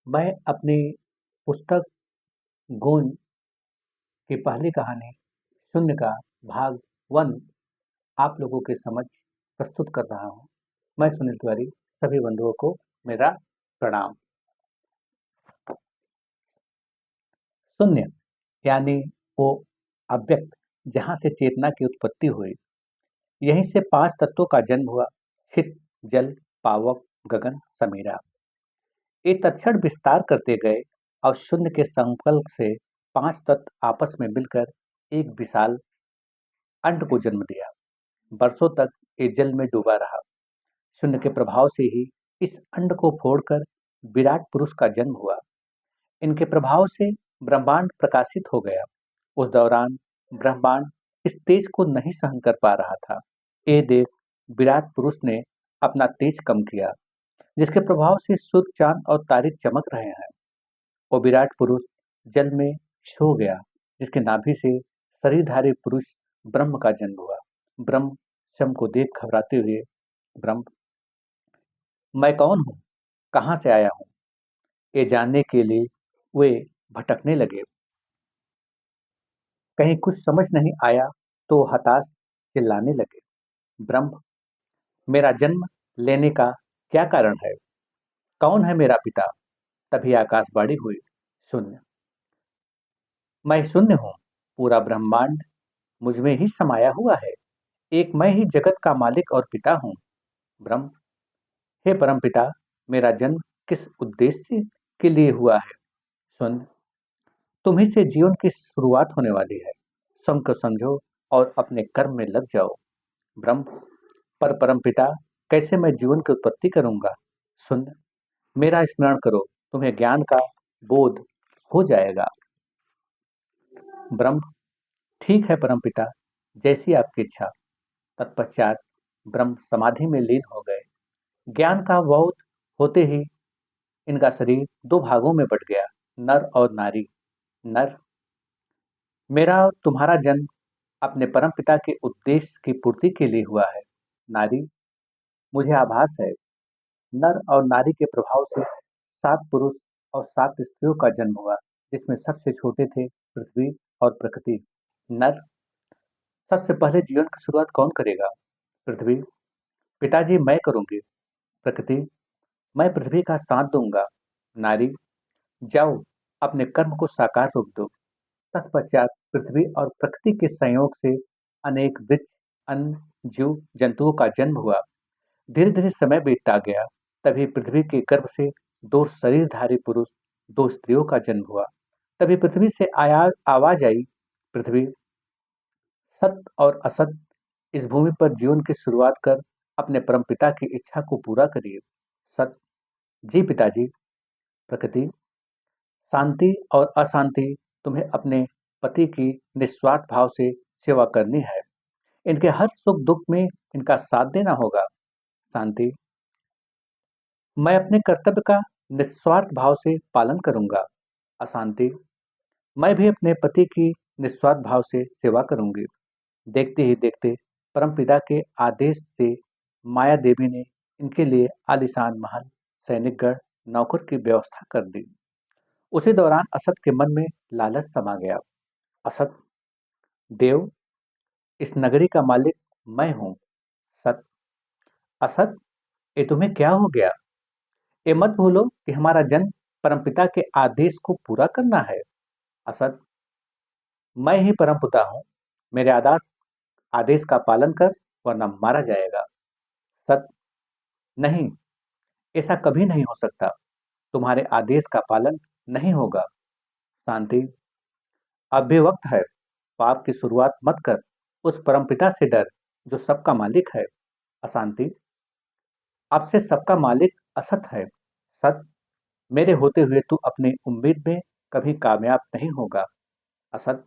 मैं अपनी पुस्तक गूंज की पहली कहानी शून्य का भाग 1 आप लोगों के समक्ष प्रस्तुत कर रहा हूँ। मैं सुनील तिवारी, सभी बंधुओं को मेरा प्रणाम। शून्य यानी वो अव्यक्त जहाँ से चेतना की उत्पत्ति हुई। यहीं से 5 तत्वों का जन्म हुआ: छित, जल, पावक, गगन, समीरा। ये तत्क्षण विस्तार करते गए और शून्य के संकल्प से 5 तत्व आपस में मिलकर एक विशाल अंड को जन्म दिया। वर्षों तक ये जल में डूबा रहा। शून्य के प्रभाव से ही इस अंड को फोड़कर विराट पुरुष का जन्म हुआ। इनके प्रभाव से ब्रह्मांड प्रकाशित हो गया। उस दौरान ब्रह्मांड इस तेज को नहीं सहन कर पा रहा था। ये देख विराट पुरुष ने अपना तेज कम किया, जिसके प्रभाव से सूर्य, चांद और तारे चमक रहे हैं। वो विराट पुरुष जल में सो गया, जिसके नाभि से शरीरधारी पुरुष ब्रह्म का जन्म हुआ। ब्रह्म स्वयं को देख घबराते हुए, ब्रह्म, मैं कौन हूँ, कहाँ से आया हूँ, ये जानने के लिए वे भटकने लगे। कहीं कुछ समझ नहीं आया तो हताश चिल्लाने लगे, ब्रह्म, मेरा जन्म लेने का क्या कारण है? कौन है मेरा पिता? तभी आकाशवाणी हुई, शून्य। मैं शून्य हूँ। पूरा ब्रह्मांड मुझ में ही समाया हुआ है। एक मैं ही जगत का मालिक और पिता हूँ। ब्रह्म, हे परमपिता, मेरा जन्म किस उद्देश्य के लिए हुआ है? शून्य, तुम्ही से जीवन की शुरुआत होने वाली है। स्वयं को समझो और अपने कर्म में लग जाओ। ब्रह्म, पर परमपिता, कैसे मैं जीवन की उत्पत्ति करूंगा? शून्य, मेरा स्मरण करो, तुम्हें ज्ञान का बोध हो जाएगा। ब्रह्म, ठीक है परमपिता, जैसी आपकी इच्छा। तत्पश्चात ब्रह्म समाधि में लीन हो गए। ज्ञान का बोध होते ही इनका शरीर 2 भागों में बट गया, नर और नारी। नर, मेरा और तुम्हारा जन्म अपने परम पिता के उद्देश्य की पूर्ति के लिए हुआ है। नारी, मुझे आभास है नर और नारी के प्रभाव से 7 पुरुष और 7 स्त्रियों का जन्म हुआ, जिसमें सबसे छोटे थे पृथ्वी और प्रकृति। नर, सबसे पहले जीवन की शुरुआत कौन करेगा? पृथ्वी, पिताजी मैं करूंगी। प्रकृति, मैं पृथ्वी का साथ दूंगा। नारी, जाओ अपने कर्म को साकार रूप दो। तत्पश्चात पृथ्वी और प्रकृति के संयोग से अनेक वृक्ष, अन्न, जीव जंतुओं का जन्म हुआ। धीरे धीरे समय बीतता गया। तभी पृथ्वी के गर्भ से 2 शरीरधारी पुरुष, 2 स्त्रियों का जन्म हुआ। तभी पृथ्वी से आया आवाज आई, पृथ्वी, सत और असत इस भूमि पर जीवन की शुरुआत कर अपने परमपिता की इच्छा को पूरा करिए। सत, जी पिताजी। प्रकृति, शांति और अशांति तुम्हें अपने पति की निस्वार्थ भाव से सेवा करनी है। इनके हर सुख दुख में इनका साथ देना होगा। शांति, मैं अपने कर्तव्य का निस्वार्थ भाव से पालन करूंगा। अशांति, मैं भी अपने पति की निस्वार्थ भाव से सेवा करूंगी। देखते ही देखते परमपिता के आदेश से माया देवी ने इनके लिए आलीशान महल, सैनिकगढ़, नौकर की व्यवस्था कर दी। उसी दौरान असत के मन में लालच समा गया। असत, देव, इस नगरी का मालिक मैं हूँ। सत, असत, ये तुम्हें क्या हो गया? ये मत भूलो कि हमारा जन्म परमपिता के आदेश को पूरा करना है। असत, मैं ही परमपिता हूँ। मेरे आदेश आदेश का पालन कर, वरना मारा जाएगा। सत, नहीं, ऐसा कभी नहीं हो सकता। तुम्हारे आदेश का पालन नहीं होगा। शांति, अब भी वक्त है। पाप की शुरुआत मत कर। उस परमपिता से डर जो सबका मालिक है। अशांति, अब से सबका मालिक असत है। सत, मेरे होते हुए तू अपनी उम्मीद में कभी कामयाब नहीं होगा। असत,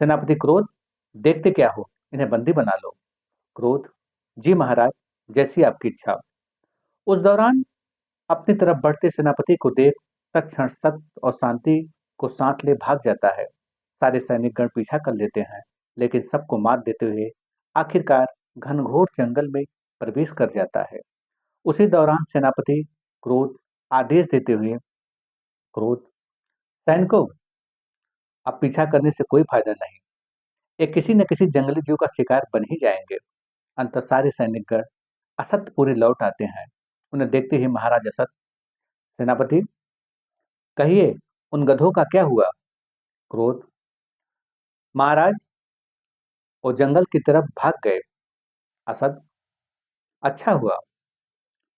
सेनापति क्रोध, देखते क्या हो, इन्हें बंदी बना लो। क्रोध, जी महाराज, जैसी आपकी इच्छा। उस दौरान अपनी तरफ बढ़ते सेनापति को देख तत्क्षण सत्य और शांति को साथ ले भाग जाता है। सारे सैनिकगण पीछा कर लेते हैं, लेकिन सबको मात देते हुए आखिरकार घनघोर जंगल में प्रवेश कर जाता है। उसी दौरान सेनापति क्रोध आदेश देते हुए क्रोध। सैनिकों, अब पीछा करने से कोई फायदा नहीं। ये किसी न किसी जंगली जीव का शिकार बन ही जाएंगे। अंत सारे सैनिकगण असतपुरी लौट आते हैं। उन्हें देखते ही महाराज असत, सेनापति, कहिए, उन गधों का क्या हुआ? क्रोध। महाराज, वो जंगल की तरफ भाग गए। असद। अच्छा हुआ,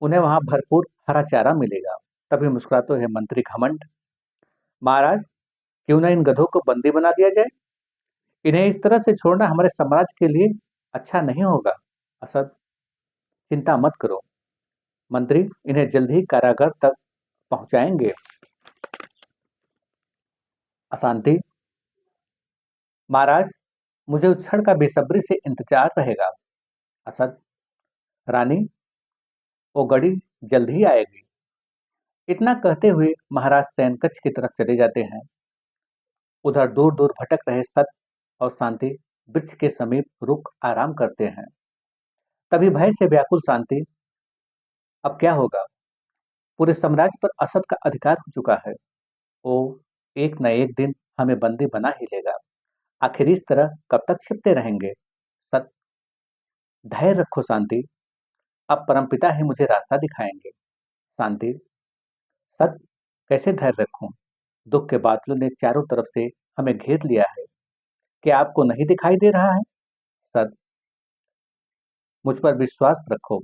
उन्हें वहां भरपूर हरा चारा मिलेगा। तभी मुस्कुराते हुए मंत्री घमंड, महाराज, क्यों ना इन गधों को बंदी बना दिया जाए? इन्हें इस तरह से छोड़ना हमारे साम्राज्य के लिए अच्छा नहीं होगा। असद। चिंता मत करो मंत्री, इन्हें जल्द ही कारागार तक पहुंचाएंगे। अशांति। महाराज, मुझे उस क्षण का बेसब्री से इंतजार रहेगा। असद। रानी, वो घड़ी जल्द ही आएगी। इतना कहते हुए महाराज सैनकक्ष की तरफ चले जाते हैं। उधर दूर दूर भटक रहे सत्य और शांति वृक्ष के समीप रुक आराम करते हैं। तभी भय से व्याकुल शांति, अब क्या होगा? पूरे साम्राज्य पर असद का अधिकार हो चुका है। वो एक न एक दिन हमें बंदी बना ही लेगा। आखिर इस तरह कब तक छिपते रहेंगे? सत्य। धैर्य रखो शांति, अब परमपिता ही मुझे रास्ता दिखाएंगे। शांति। सत्य, कैसे धैर्य रखूं? दुख के बादलों ने चारों तरफ से हमें घेर लिया है। क्या आपको नहीं दिखाई दे रहा है? सत्य। मुझ पर विश्वास रखो,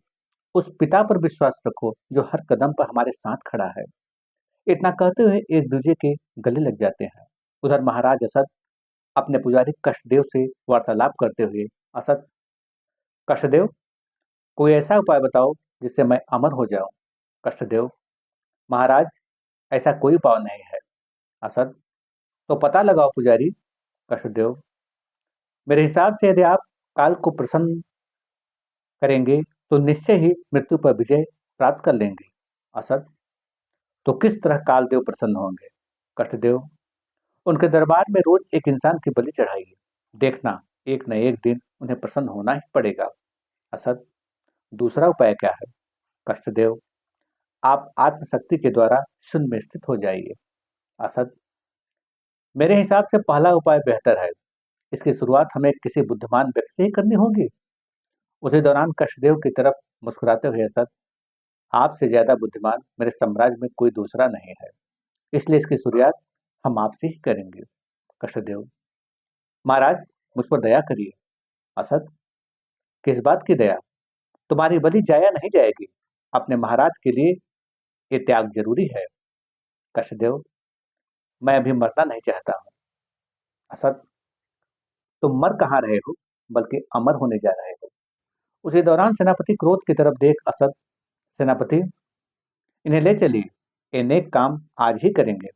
उस पिता पर विश्वास रखो जो हर कदम पर हमारे साथ खड़ा है। इतना कहते हुए एक दूसरे के गले लग जाते हैं। उधर महाराज असद अपने पुजारी कष्टदेव से वार्तालाप करते हुए, असद, कष्टदेव, कोई ऐसा उपाय बताओ जिससे मैं अमर हो जाऊं। कष्टदेव। महाराज, ऐसा कोई उपाय नहीं है। असद। तो पता लगाओ पुजारी। कष्टदेव। मेरे हिसाब से यदि आप काल को प्रसन्न करेंगे तो निश्चय ही मृत्यु पर विजय प्राप्त कर लेंगे। असद। तो किस तरह कालदेव प्रसन्न होंगे? कष्टदेव। उनके दरबार में रोज एक इंसान की बलि चढ़ाइए। देखना, एक न एक दिन उन्हें प्रसन्न होना ही पड़ेगा। असद। दूसरा उपाय क्या है? कष्टदेव। आप आत्मशक्ति के द्वारा शून्य में स्थित हो जाइए। असद। मेरे हिसाब से पहला उपाय बेहतर है। इसकी शुरुआत हमें किसी बुद्धिमान व्यक्ति से ही करनी होगी। उसी दौरान कष्टदेव की तरफ मुस्कुराते हुए असद, आपसे ज्यादा बुद्धिमान मेरे साम्राज्य में कोई दूसरा नहीं है, इसलिए इसकी शुरुआत हम आपसे ही करेंगे। कष्टदेव। महाराज, मुझ पर दया करिए। असद। किस बात की दया? तुम्हारी बलि जाया नहीं जाएगी। अपने महाराज के लिए ये त्याग जरूरी है। कष्टदेव। मैं अभी मरना नहीं चाहता हूँ। असद। तुम मर कहाँ रहे हो, बल्कि अमर होने जा रहे हो। उसी दौरान सेनापति क्रोध की तरफ देख असद, सेनापति, इन्हें ले चलिए, ये नेक काम आज ही करेंगे।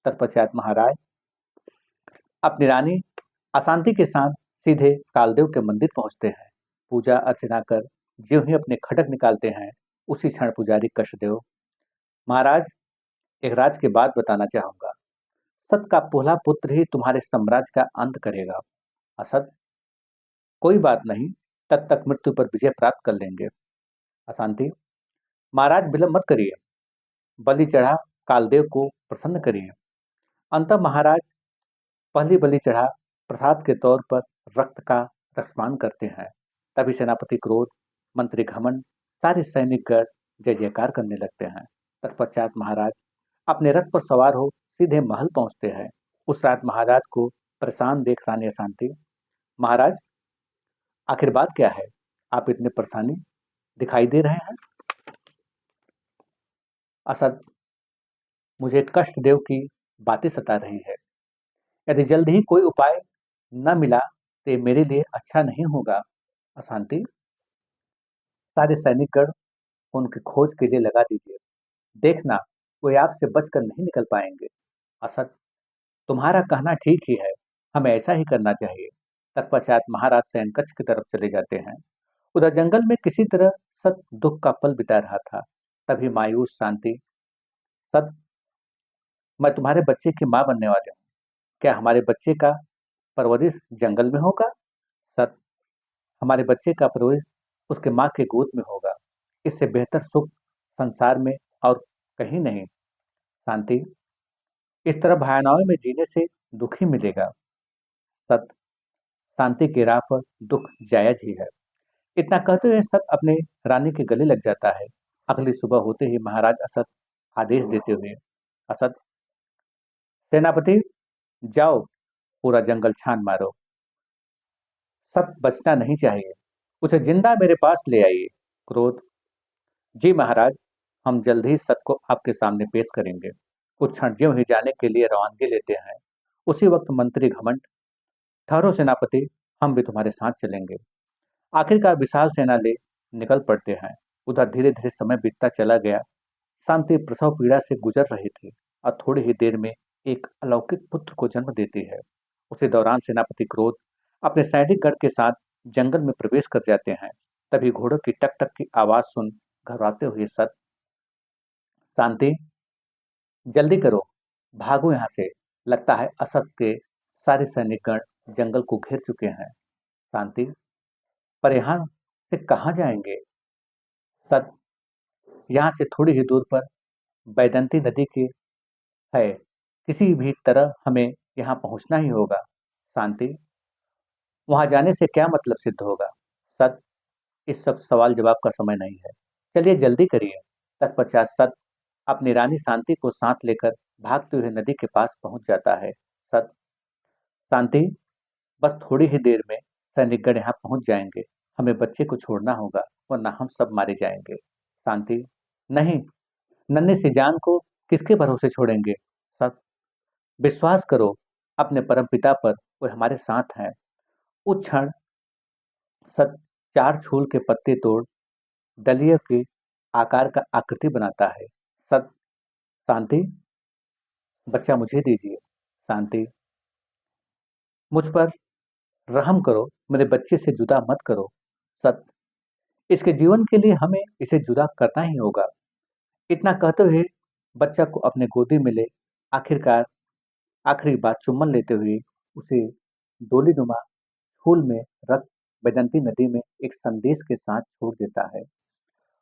तत्पश्चात महाराज अपनी रानी अशांति के साथ सीधे कालदेव के मंदिर पहुंचते हैं। पूजा अर्चना कर ज्यों ही अपने खड्ग निकालते हैं, उसी क्षण पुजारी कष्टदेव, महाराज, एक राज की बात बताना चाहूंगा। सत का पहला पुत्र ही तुम्हारे साम्राज्य का अंत करेगा। असत। कोई बात नहीं, तब तक मृत्यु पर विजय प्राप्त कर लेंगे। अशांति। महाराज विलंब मत करिए, बलि चढ़ा कालदेव को प्रसन्न करिए। अंत महाराज पहली बलि चढ़ा प्रसाद के तौर पर रक्त का रसपान करते हैं। तभी सेनापति क्रोध, मंत्री घमंड, सारे सैनिकगण जय जयकार करने लगते हैं। तत्पश्चात महाराज अपने रथ पर सवार हो सीधे महल पहुंचते हैं। उस रात महाराज को परेशान देख रानी अशांति, महाराज, आखिर बात क्या है? आप इतने परेशानी दिखाई दे रहे हैं। असद। मुझे कष्टदेव की बातें सता रही है। यदि जल्द ही कोई उपाय न मिला तो ये मेरे लिए अच्छा नहीं होगा। अशांति। सारे सैनिकगण उनकी खोज के लिए लगा दीजिए। देखना, वे आपसे बचकर नहीं निकल पाएंगे। असद। तुम्हारा कहना ठीक ही है, हमें ऐसा ही करना चाहिए। तत्पश्चात महाराज सैनकक्ष की तरफ चले जाते हैं। उधर जंगल में किसी तरह सत दुख का पल बिता रहा था। तभी मायूस शांति, सत, मैं तुम्हारे बच्चे की मां बनने वाली हूँ। क्या हमारे बच्चे का परवरिश जंगल में होगा? सत, हमारे बच्चे का परवरिश उसके माँ के गोद में होगा। इससे बेहतर सुख संसार में और कहीं नहीं। शांति। इस तरह भावनाओं में जीने से दुख ही मिलेगा। सत शांति की राह पर दुख जायज ही है। इतना कहते हुए सत अपने रानी के गले लग जाता है। अगली सुबह होते ही महाराज असत आदेश देते हुए, असत, सेनापति, जाओ, पूरा जंगल छान मारो, सत बचना नहीं चाहिए, उसे जिंदा मेरे पास ले आइए। क्रोध, जी महाराज, हम जल्द ही सत को आपके सामने पेश करेंगे। कुछ क्षण ज्यों ही जाने के लिए रवानगी लेते हैं, उसी वक्त मंत्री घमंड, ठहरो सेनापति, हम भी तुम्हारे साथ चलेंगे। आखिरकार विशाल सेना ले निकल पड़ते हैं। उधर धीरे धीरे समय बीतता चला गया। शांति प्रसव पीड़ा से गुजर रही थी और थोड़ी ही देर में एक अलौकिक पुत्र को जन्म देती है। उसी दौरान सेनापति क्रोध अपने सैनिक गण के साथ जंगल में प्रवेश कर जाते हैं। तभी घोड़ों की टक टक की आवाज सुन घबराते हुए सत, शांति, जल्दी करो, भागो यहाँ से, लगता है असत के सारे सैनिकगण जंगल को घेर चुके हैं। शांति, पर यहाँ से कहाँ जाएंगे? सत, यहाँ से थोड़ी ही दूर पर बैदंती नदी की है, किसी भी तरह हमें यहाँ पहुँचना ही होगा। शांति, वहां जाने से क्या मतलब सिद्ध होगा? सत, इस सब सवाल जवाब का समय नहीं है, चलिए जल्दी करिए। तत्पश्चात सत अपनी रानी शांति को साथ लेकर भागते हुए नदी के पास पहुंच जाता है। सत, शांति, बस थोड़ी ही देर में सैनिकगण यहाँ पहुंच जाएंगे, हमें बच्चे को छोड़ना होगा वरना हम सब मारे जाएंगे। शांति, नहीं, नन्ही सी जान को किसके भरोसे छोड़ेंगे? सत, विश्वास करो अपने परमपिता पर, वो हमारे साथ हैं। उस क्षण सत चार छूल के पत्ते तोड़ दलिया के आकार का आकृति बनाता है। सत, शांति, बच्चा मुझे दीजिए। शांति, मुझ पर रहम करो, मेरे बच्चे से जुदा मत करो। सत, इसके जीवन के लिए हमें इसे जुदा करना ही होगा। इतना कहते हुए बच्चा को अपने गोदी में ले आखिरकार आखिरी बार चुम्बन लेते हुए उसे डोली नुमा फूल में रख बैदंती नदी में एक संदेश के साथ छोड़ देता है।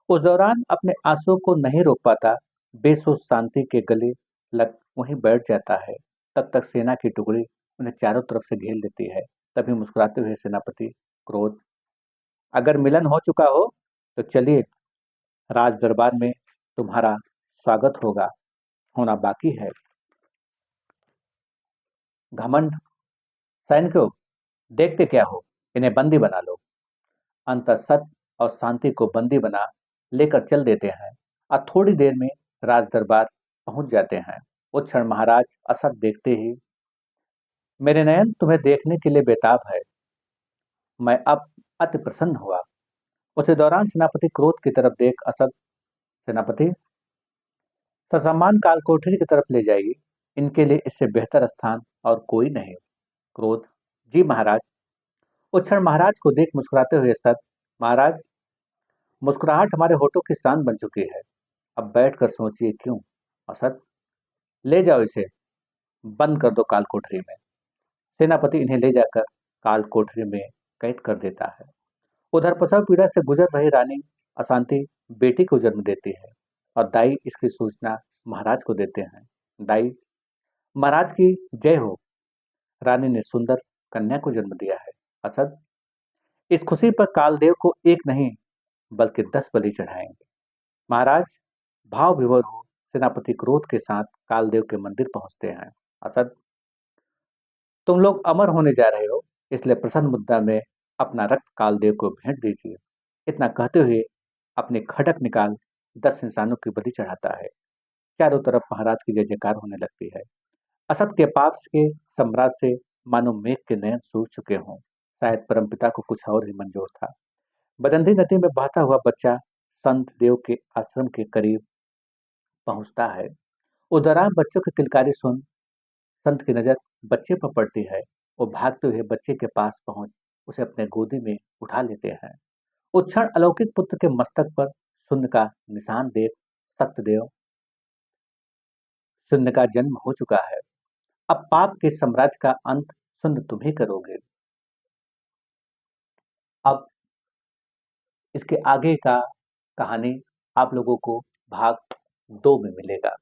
उस दौरान अपने आंसुओं को नहीं रोक पाता, बेसोच शांति के गले लग वहीं बैठ जाता है। तब तक सेना की टुकड़ी उन्हें चारों तरफ से घेर लेती है। तभी मुस्कुराते हुए सेनापति क्रोध, अगर मिलन हो चुका हो तो चलिए, राज दरबार में तुम्हारा स्वागत होना बाकी है। घमंड, सैनिकों, देखते क्या हो, इन्हें बंदी बना लो। अंत सत्य और शांति को बंदी बना लेकर चल देते हैं और थोड़ी देर में राज दरबार पहुंच जाते हैं। उस क्षण महाराज असत देखते ही, मेरे नयन तुम्हें देखने के लिए बेताब है, मैं अब अति प्रसन्न हुआ। उसी दौरान सेनापति क्रोध की तरफ देख असत, सेनापति, ससम्मान काल कोठरी की तरफ ले जाइए, इनके लिए इससे बेहतर स्थान और कोई नहीं। क्रोध, जी महाराज। उस क्षण महाराज को देख मुस्कुराते हुए सत, महाराज, मुस्कुराहट हमारे होठों की शान बन चुकी है, अब बैठकर सोचिए क्यों। असद, ले जाओ इसे, बंद कर दो काल कोठरी में। सेनापति इन्हें ले जाकर काल कोठरी में कैद कर देता है। उधर प्रसव पीड़ा से गुजर रही रानी अशांति बेटी को जन्म देती है और दाई इसकी सूचना महाराज को देते हैं। दाई, महाराज की जय हो, रानी ने सुंदर कन्या को जन्म दिया है। असद, इस खुशी पर कालदेव को एक नहीं बल्कि 10 बलि चढ़ाएंगे। महाराज, भाव विभोर हो सेनापति क्रोध के साथ कालदेव के मंदिर पहुंचते हैं। असद, तुम लोग अमर होने जा रहे हो, इसलिए प्रसन्न मुद्रा में अपना रक्त कालदेव को भेंट दीजिए। इतना कहते हुए अपने खड़क निकाल 10 इंसानों की बलि चढ़ाता है। चारों तरफ महाराज की जय जयकार होने लगती है। असत के पाप के सम्राट से मानो मेघ के नयन सूख चुके हों। शायद परमपिता को कुछ और ही मंजूर था। बदंती नदी में बहता हुआ बच्चा संत देव के आश्रम के करीब पहुंचता है। उस दौरान बच्चों की किलकारी सुन संत की नजर बच्चे पर पड़ती है। वो भागते हुए बच्चे के पास पहुंच उसे अपने गोदी में उठा लेते हैं। उस क्षण अलौकिक पुत्र के मस्तक पर शून्य का निशान देख सत्यदेव, शून्य का जन्म हो चुका है, अब पाप के साम्राज्य का अंत शून्य तुम ही करोगे। अब इसके आगे का कहानी आप लोगों को भाग 2 में मिलेगा।